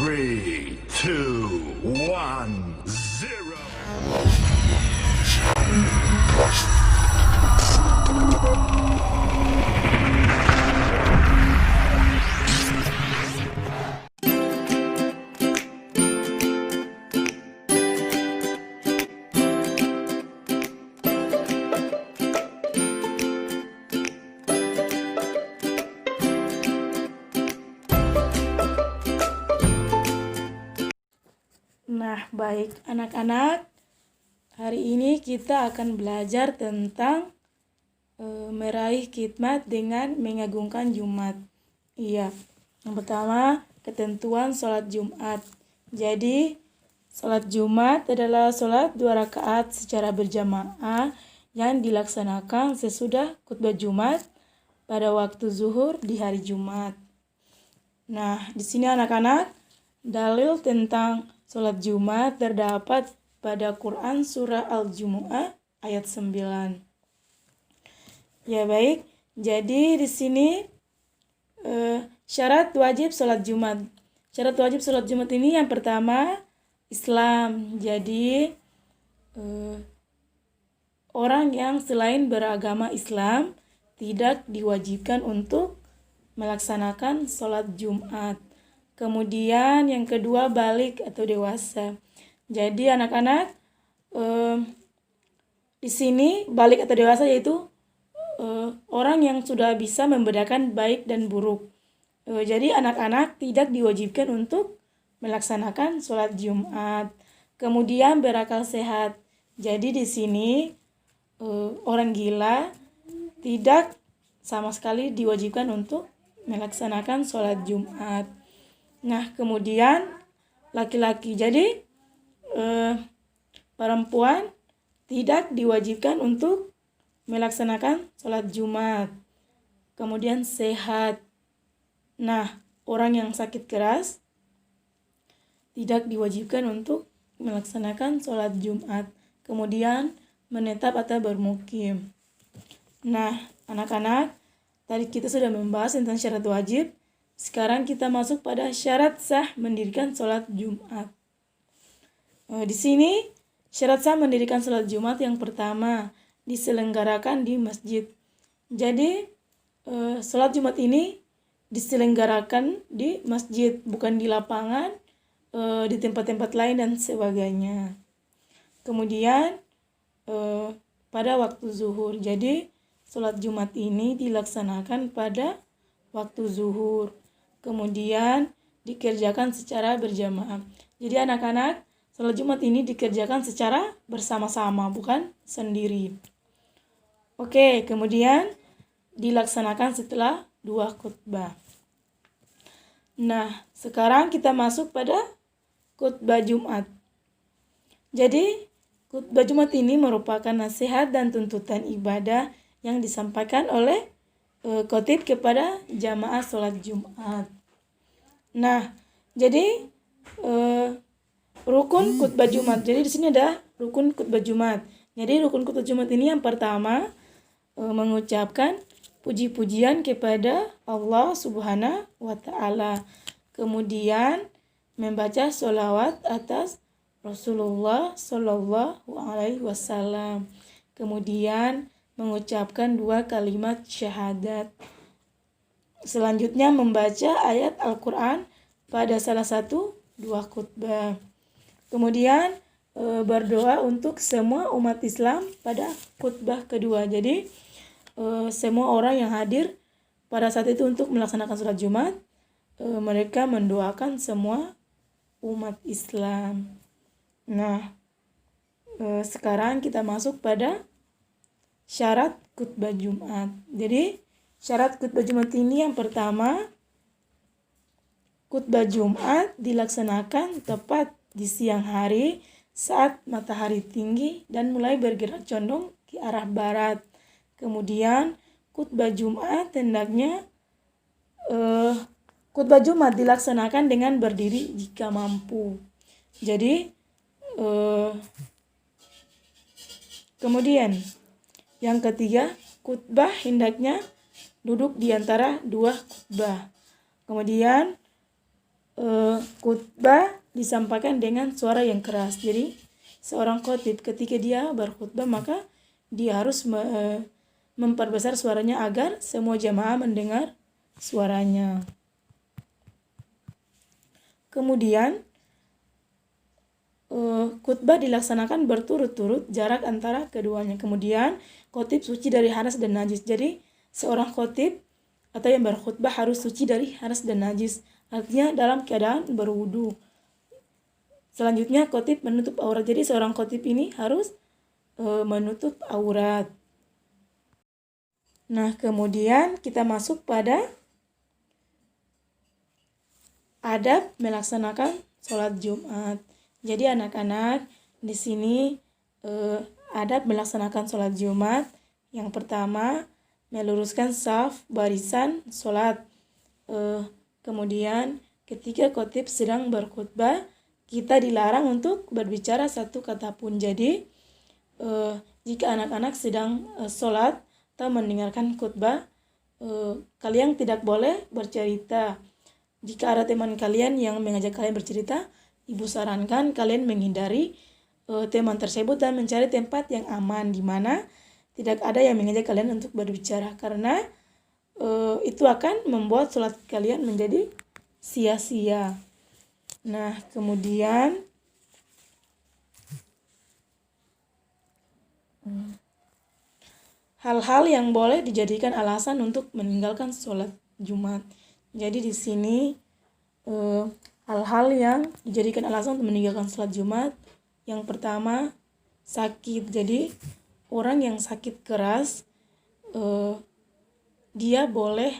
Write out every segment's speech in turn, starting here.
3, 2, 1, 0. Nah, baik anak-anak, hari ini kita akan belajar tentang meraih khidmat dengan mengagungkan Jumat. Iya, yang pertama ketentuan sholat Jumat. Jadi, sholat Jumat adalah sholat 2 rakaat secara berjamaah yang dilaksanakan sesudah khutbah Jumat pada waktu zuhur di hari Jumat. Nah, di sini anak-anak, dalil tentang sholat Jumat terdapat pada Quran Surah Al-Jumu'ah ayat 9. Ya baik, jadi di sini syarat wajib sholat Jumat. Syarat wajib sholat Jumat ini yang pertama, Islam. Jadi orang yang selain beragama Islam tidak diwajibkan untuk melaksanakan sholat Jumat. Kemudian yang kedua, balik atau dewasa. Jadi anak-anak di sini balik atau dewasa yaitu orang yang sudah bisa membedakan baik dan buruk. Jadi anak-anak tidak diwajibkan untuk melaksanakan sholat Jumat. Kemudian berakal sehat. Jadi di sini orang gila tidak sama sekali diwajibkan untuk melaksanakan sholat Jumat. Nah, kemudian laki-laki. Jadi perempuan tidak diwajibkan untuk melaksanakan sholat Jumat. Kemudian sehat. Nah, orang yang sakit keras tidak diwajibkan untuk melaksanakan sholat Jumat. Kemudian menetap atau bermukim. Nah, anak-anak, tadi kita sudah membahas tentang syarat wajib. Sekarang kita masuk pada syarat sah mendirikan sholat Jumat. Di sini syarat sah mendirikan sholat Jumat yang pertama diselenggarakan di masjid. Jadi sholat Jumat ini diselenggarakan di masjid, bukan di lapangan, di tempat-tempat lain dan sebagainya. Kemudian pada waktu zuhur. Jadi sholat Jumat ini dilaksanakan pada waktu zuhur. Kemudian dikerjakan secara berjamaah. Jadi anak-anak, sholat Jumat ini dikerjakan secara bersama-sama, bukan sendiri. Oke, kemudian dilaksanakan setelah 2 khutbah. Nah, sekarang kita masuk pada khutbah Jumat. Jadi, khutbah Jumat ini merupakan nasihat dan tuntutan ibadah yang disampaikan oleh khotib kepada jamaah sholat Jumat. Nah, jadi rukun khutbah Jumat. Jadi di sini ada rukun khutbah Jumat. Jadi rukun khutbah Jumat ini yang pertama mengucapkan puji-pujian kepada Allah Subhanahu wa Ta'ala. Kemudian membaca sholawat atas Rasulullah Shallallahu Alaihi Wasallam. Kemudian mengucapkan 2 kalimat syahadat. Selanjutnya membaca ayat Al-Quran pada salah satu 2 khutbah. Kemudian berdoa untuk semua umat Islam pada khutbah kedua. Jadi semua orang yang hadir pada saat itu untuk melaksanakan sholat Jumat, mereka mendoakan semua umat Islam. Nah, sekarang kita masuk pada syarat khutbah Jumat. Jadi, syarat khutbah Jumat ini yang pertama, khutbah Jumat dilaksanakan tepat di siang hari saat matahari tinggi dan mulai bergerak condong ke arah barat. Kemudian, khutbah Jumat hendaknya khutbah Jumat dilaksanakan dengan berdiri jika mampu. Jadi, kemudian yang ketiga, khutbah hendaknya duduk di antara 2 khutbah. Kemudian khutbah disampaikan dengan suara yang keras. Jadi seorang khotib ketika dia berkhutbah maka dia harus memperbesar suaranya agar semua jamaah mendengar suaranya. Kemudian khutbah dilaksanakan berturut-turut jarak antara keduanya. Kemudian khotib suci dari hadas dan najis. Jadi seorang khotib atau yang berkhutbah harus suci dari hadas dan najis. Artinya dalam keadaan berwudu. Selanjutnya khotib menutup aurat. Jadi seorang khotib ini harus menutup aurat. Nah, kemudian kita masuk pada adab melaksanakan sholat Jumat. Jadi anak-anak di sini adab melaksanakan sholat Jumat. Yang pertama, meluruskan saf barisan sholat. Kemudian ketika khotib sedang berkhutbah, kita dilarang untuk berbicara satu kata pun. Jadi jika anak-anak sedang sholat atau mendengarkan khutbah, kalian tidak boleh bercerita. Jika ada teman kalian yang mengajak kalian bercerita, ibu sarankan kalian menghindari teman tersebut dan mencari tempat yang aman di mana tidak ada yang mengajak kalian untuk berbicara, karena itu akan membuat sholat kalian menjadi sia-sia. Nah, kemudian hal-hal yang boleh dijadikan alasan untuk meninggalkan sholat Jumat. Jadi di sini hal-hal yang dijadikan alasan untuk meninggalkan sholat Jumat. Yang pertama, sakit. Jadi orang yang sakit keras dia boleh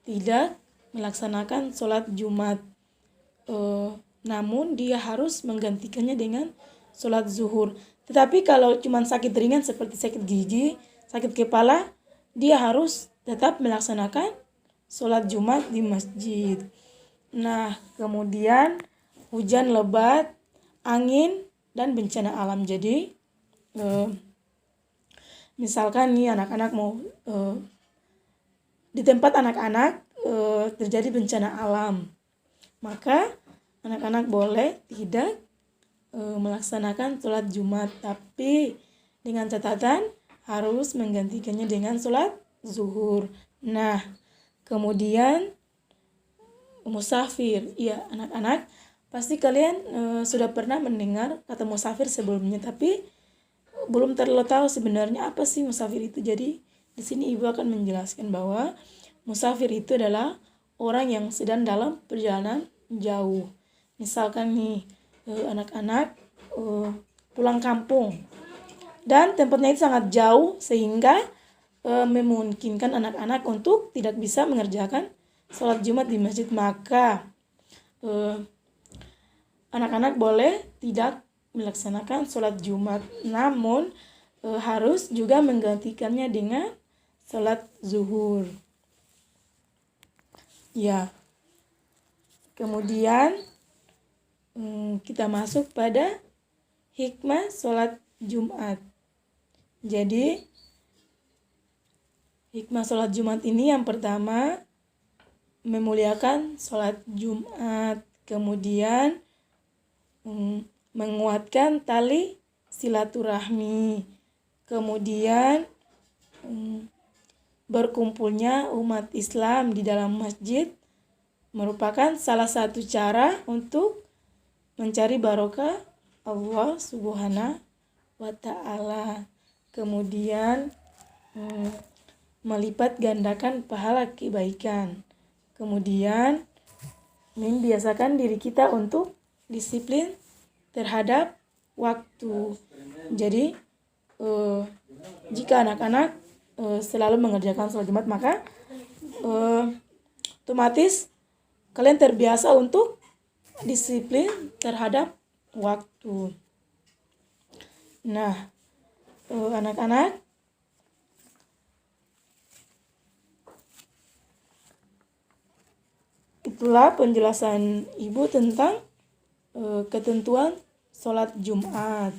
tidak melaksanakan sholat Jumat. Namun dia harus menggantikannya dengan sholat zuhur. Tetapi kalau cuma sakit ringan seperti sakit gigi, sakit kepala, dia harus tetap melaksanakan sholat Jumat di masjid. Nah, kemudian hujan lebat, angin, dan bencana alam. Jadi misalkan nih anak-anak mau di tempat anak-anak terjadi bencana alam, maka anak-anak boleh tidak melaksanakan sholat Jumat, tapi dengan catatan harus menggantikannya dengan sholat zuhur. Nah, kemudian musafir. Ya, anak-anak pasti kalian sudah pernah mendengar kata musafir sebelumnya, tapi belum terlalu tahu sebenarnya apa sih musafir itu. Jadi di sini ibu akan menjelaskan bahwa musafir itu adalah orang yang sedang dalam perjalanan jauh. Misalkan nih anak-anak pulang kampung dan tempatnya itu sangat jauh sehingga memungkinkan anak-anak untuk tidak bisa mengerjakan sholat Jumat di masjid, maka anak-anak boleh tidak melaksanakan sholat Jumat, namun harus juga menggantikannya dengan sholat zuhur. Ya, kemudian kita masuk pada hikmah sholat Jumat. Jadi hikmah sholat Jumat ini yang pertama, memuliakan sholat Jumat. Kemudian menguatkan tali silaturahmi. Kemudian berkumpulnya umat Islam di dalam masjid merupakan salah satu cara untuk mencari barokah Allah Subhanahu wa Ta'ala. Kemudian melipat gandakan pahala kebaikan. Kemudian membiasakan diri kita untuk disiplin terhadap waktu. Jadi jika anak-anak selalu mengerjakan sholat Jumat, maka otomatis kalian terbiasa untuk disiplin terhadap waktu. Nah, anak-anak, itulah penjelasan ibu tentang ketentuan sholat Jumat.